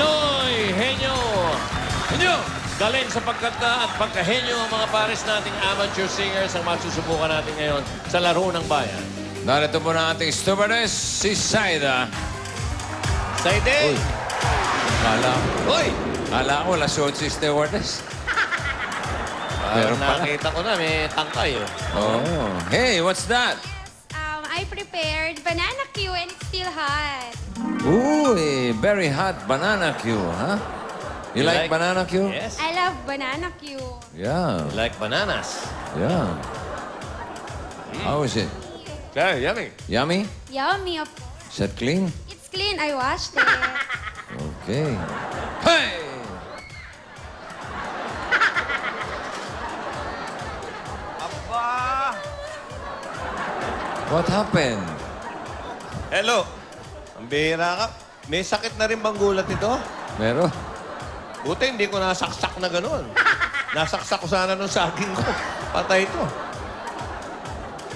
Pinoy Henyo. Henyo! Galing sa pagkanta at pagkahenyo ang mga pares nating amateur singers ang magsusubukan natin ngayon sa Laro ng Bayan. Narito po na ating stewardess, si Saida. Saide! Kala ko, lasyon si stewardess. Pero Meron pala. nakita ko na, may tangkay. Oh. Hey, what's that? I prepared banana Q and it's still hot. Ooh, very hot banana Q, huh? You like banana Q? Yes. I love banana Q. Yeah, You like bananas. yeah. How is it? Okay, yummy. Yummy? Yummy, of course. Is that clean? It's clean. I washed it. Okay. Hey! What happened? Hello. Ang bihira ka. May sakit na rin bang gulat ito? Meron? Buti hindi ko nasaksak na gano'n. Nasaksak ko sana nung saging ko. Patay ito.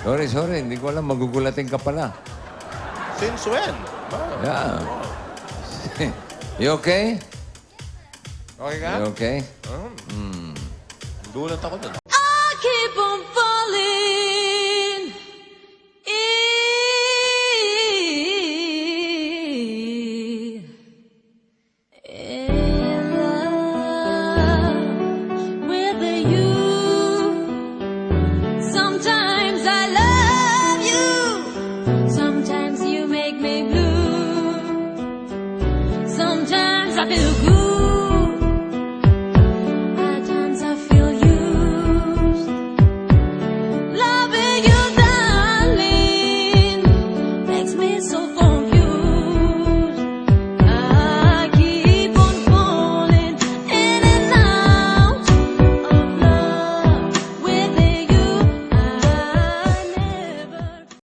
Sorry. Hindi ko alam. Magugulatin ka pala. Since when? Yeah. You okay? Okay ka? You okay? Gulat ako dun. I keep on falling in love with you. Sometimes I love you, sometimes you make me blue. Sometimes I feel